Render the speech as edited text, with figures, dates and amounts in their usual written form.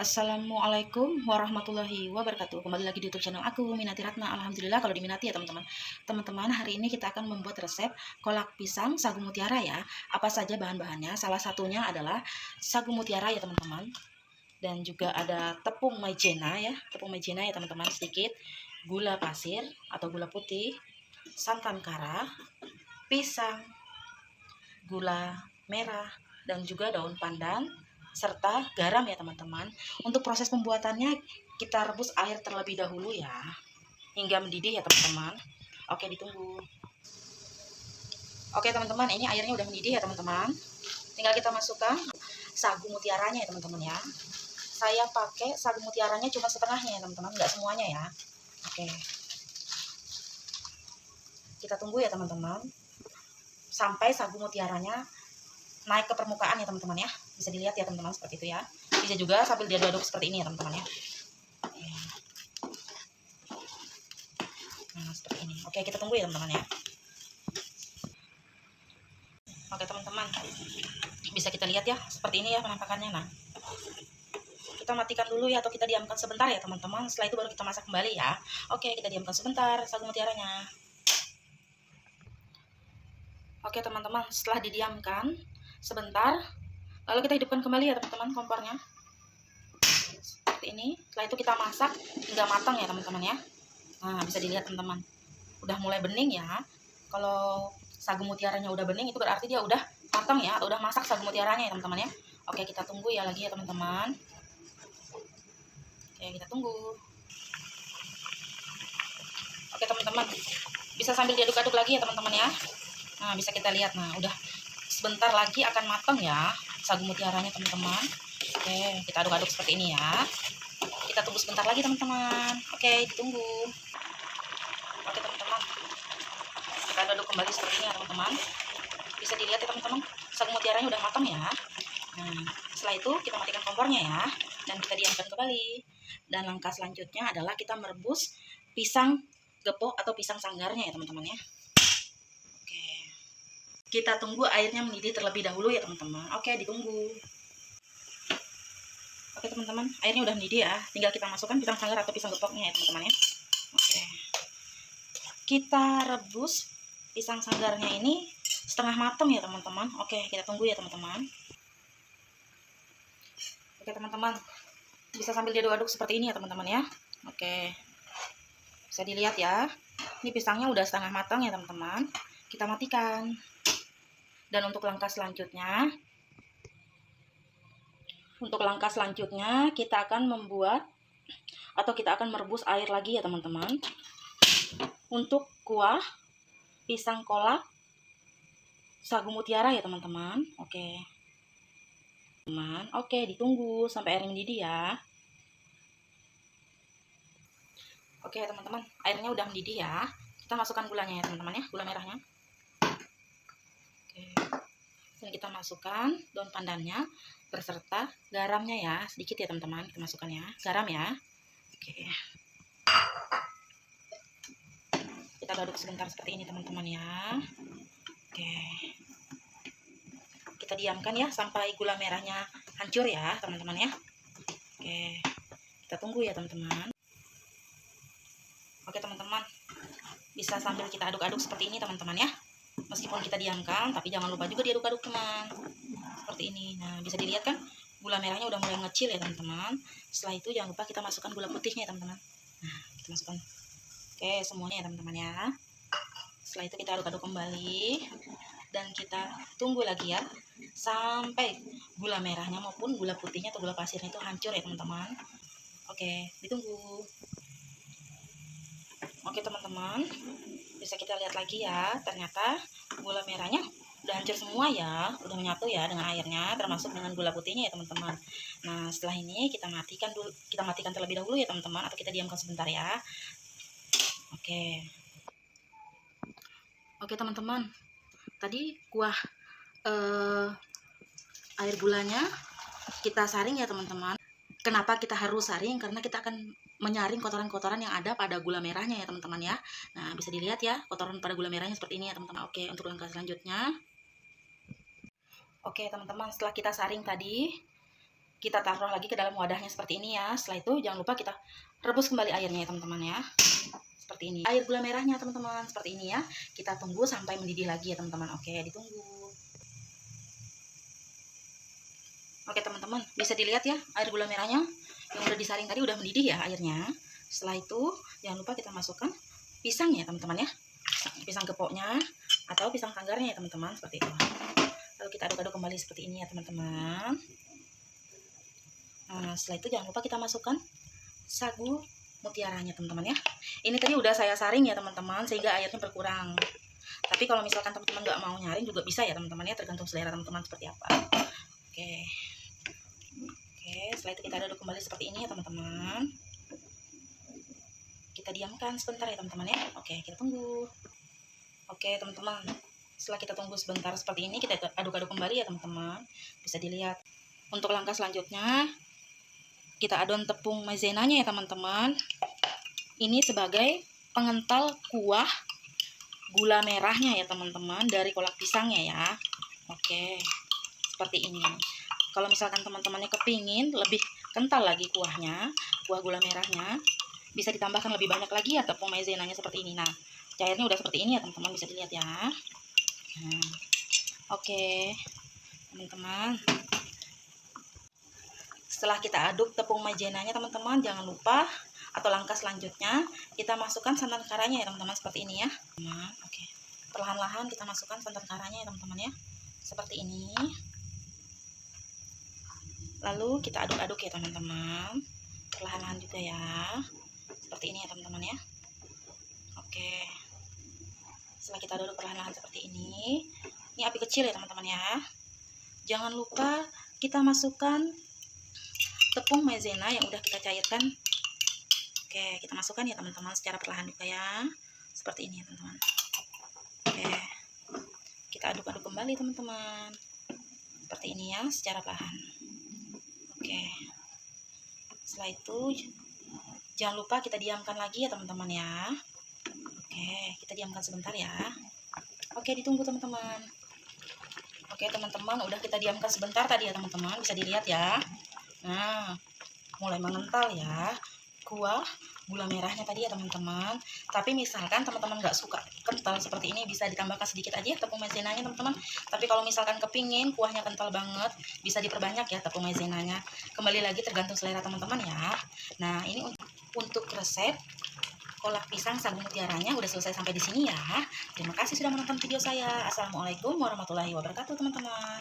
Assalamualaikum warahmatullahi wabarakatuh. Kembali lagi di YouTube channel aku, Minati Ratna. Alhamdulillah kalau diminati ya teman-teman. Teman-teman, hari ini kita akan membuat resep kolak pisang sagu mutiara ya. Apa saja bahan-bahannya? Salah satunya adalah sagu mutiara ya teman-teman. Dan juga ada tepung maizena ya. Tepung maizena ya teman-teman, sedikit. Gula pasir atau gula putih, santan kara, pisang, gula merah, dan juga daun pandan, serta garam ya teman-teman. Untuk proses pembuatannya, kita rebus air terlebih dahulu ya, hingga mendidih ya teman-teman. Oke, ditunggu. Oke teman-teman, ini airnya udah mendidih ya teman-teman. Tinggal kita masukkan sagu mutiaranya ya teman-teman ya. Saya pakai sagu mutiaranya cuma setengahnya ya teman-teman, nggak semuanya ya. Oke, kita tunggu ya teman-teman sampai sagu mutiaranya naik ke permukaan ya teman-teman ya. Bisa dilihat ya teman-teman, seperti itu ya. Bisa juga sambil diaduk-aduk seperti ini ya teman-teman ya. Nah, seperti ini. Oke, kita tunggu ya teman-teman ya. Oke teman-teman, bisa kita lihat ya, seperti ini ya penampakannya. Nah, kita matikan dulu ya, atau kita diamkan sebentar ya teman-teman. Setelah itu baru kita masak kembali ya. Oke, kita diamkan sebentar sagu mutiaranya. Oke teman-teman, setelah didiamkan sebentar, lalu kita hidupkan kembali ya teman-teman kompornya. Seperti ini. Setelah itu kita masak hingga matang ya teman-teman ya. Nah, bisa dilihat teman-teman, udah mulai bening ya. Kalau sagu mutiaranya udah bening, itu berarti dia udah matang ya, atau udah masak sagu mutiaranya ya teman-teman ya. Oke, kita tunggu ya lagi ya teman-teman. Oke, kita tunggu. Oke teman-teman, bisa sambil diaduk-aduk lagi ya teman-teman ya. Nah, bisa kita lihat, nah udah sebentar lagi akan matang ya sagu mutiaranya teman-teman. Oke, kita aduk-aduk seperti ini ya. Kita tunggu sebentar lagi teman-teman. Oke, ditunggu. Oke teman-teman, kita aduk kembali seperti ini ya teman-teman. Bisa dilihat ya teman-teman, sagu mutiaranya udah matang ya. Nah, setelah itu kita matikan kompornya ya, dan kita diamkan kembali. Dan langkah selanjutnya adalah kita merebus pisang gepok atau pisang sanggarnya ya teman-teman ya. Oke, kita tunggu airnya mendidih terlebih dahulu ya teman-teman. Oke, ditunggu. Oke teman-teman, airnya udah mendidih ya, tinggal kita masukkan pisang sanggar atau pisang gepoknya ya teman-teman ya. Oke, kita rebus pisang sanggarnya ini setengah matang ya teman-teman. Oke, kita tunggu ya teman-teman. Oke teman-teman, bisa sambil diaduk-aduk seperti ini ya teman-teman ya. Oke, bisa dilihat ya, ini pisangnya udah setengah matang ya teman-teman. Kita matikan. Dan untuk langkah selanjutnya, kita akan membuat atau kita akan merebus air lagi ya teman-teman, untuk kuah pisang kolak sagu mutiara ya teman-teman. Oke teman, oke, ditunggu sampai air mendidih ya. Oke teman-teman, airnya udah mendidih ya. Kita masukkan gulanya ya teman-teman ya, gula merahnya. Oke, dan kita masukkan daun pandannya berserta garamnya ya, sedikit ya teman-teman. Kita masukkan ya, garam ya. Oke, kita aduk sebentar seperti ini teman-teman ya. Oke, kita diamkan ya sampai gula merahnya hancur ya teman-teman ya. Oke, kita tunggu ya teman-teman. Oke teman-teman, bisa sambil kita aduk-aduk seperti ini teman-teman ya. Meskipun kita diamkan, tapi jangan lupa juga diaduk-aduk teman, seperti ini. Nah, bisa dilihat kan gula merahnya udah mulai ngecil ya teman-teman. Setelah itu jangan lupa kita masukkan gula putihnya ya teman-teman. Nah, kita masukkan, oke, semuanya ya teman-teman ya. Setelah itu kita aduk-aduk kembali, dan kita tunggu lagi ya sampai gula merahnya maupun gula putihnya atau gula pasirnya itu hancur ya teman-teman. Oke, ditunggu. Oke teman-teman, bisa kita lihat lagi ya, ternyata gula merahnya udah hancur semua ya, udah menyatu ya dengan airnya, termasuk dengan gula putihnya ya teman-teman. Nah, setelah ini kita matikan terlebih dahulu ya teman-teman, atau kita diamkan sebentar ya. Oke, oke teman-teman, tadi kuah air gulanya kita saring ya teman-teman. Kenapa kita harus saring? Karena kita akan menyaring kotoran-kotoran yang ada pada gula merahnya ya teman-teman ya. Nah, bisa dilihat ya kotoran pada gula merahnya seperti ini ya teman-teman. Oke, untuk langkah selanjutnya, oke teman-teman, setelah kita saring tadi, kita taruh lagi ke dalam wadahnya seperti ini ya. Setelah itu jangan lupa kita rebus kembali airnya ya teman-teman ya. Seperti ini. Air gula merahnya teman-teman seperti ini ya. Kita tunggu sampai mendidih lagi ya teman-teman. Oke, ditunggu. Oke teman-teman, bisa dilihat ya air gula merahnya yang udah disaring tadi udah mendidih ya airnya. Setelah itu jangan lupa kita masukkan pisang ya teman-teman ya. Pisang gepoknya atau pisang sanggarnya ya teman-teman, seperti itu. Lalu kita aduk-aduk kembali seperti ini ya teman-teman. Nah, setelah itu jangan lupa kita masukkan sagu mutiaranya teman-teman ya. Ini tadi udah saya saring ya teman-teman sehingga airnya berkurang. Tapi kalau misalkan teman-teman nggak mau nyaring juga bisa ya teman-teman ya, tergantung selera teman-teman seperti apa. Oke, setelah itu kita aduk kembali seperti ini ya teman-teman. Kita diamkan sebentar ya teman-teman ya. Oke, kita tunggu. Oke teman-teman, setelah kita tunggu sebentar seperti ini, kita aduk-aduk kembali ya teman-teman. Bisa dilihat. Untuk langkah selanjutnya, kita adon tepung maizenanya ya teman-teman. Ini sebagai pengental kuah gula merahnya ya teman-teman dari kolak pisangnya ya. Oke, seperti ini. Kalau misalkan teman-temannya kepingin lebih kental lagi kuahnya, kuah gula merahnya, bisa ditambahkan lebih banyak lagi ya tepung maizenanya seperti ini. Nah, cairnya udah seperti ini ya teman-teman, bisa dilihat ya. Nah, oke teman-teman. Setelah kita aduk tepung maizenanya teman-teman, jangan lupa atau langkah selanjutnya kita masukkan santan karanya ya teman-teman, seperti ini ya. Nah, oke. Perlahan-lahan kita masukkan santan karanya ya teman-teman ya. Seperti ini. Lalu kita aduk-aduk ya teman-teman. Perlahan-lahan juga ya. Seperti ini ya teman-teman ya. Oke. Setelah kita aduk perlahan-lahan seperti ini api kecil ya teman-teman ya. Jangan lupa kita masukkan tepung maizena yang udah kita cairkan. Oke, kita masukkan ya teman-teman secara perlahan juga ya. Seperti ini ya teman-teman. Oke, kita aduk-aduk kembali teman-teman. Seperti ini ya, secara perlahan. Oke, setelah itu jangan lupa kita diamkan lagi ya teman-teman ya. Oke, kita diamkan sebentar ya. Oke, ditunggu teman-teman. Oke teman-teman, udah kita diamkan sebentar tadi ya teman-teman, bisa dilihat ya. Nah, mulai mengental ya kuah gula merahnya tadi ya teman-teman. Tapi misalkan teman-teman nggak suka kental seperti ini, bisa ditambahkan sedikit aja tepung maizenanya teman-teman. Tapi kalau misalkan kepingin kuahnya kental banget, bisa diperbanyak ya tepung maizenanya. Kembali lagi tergantung selera teman-teman ya. Nah, ini untuk resep kolak pisang sagu mutiaranya udah selesai sampai di sini ya. Terima kasih sudah menonton video saya. Assalamualaikum warahmatullahi wabarakatuh teman-teman.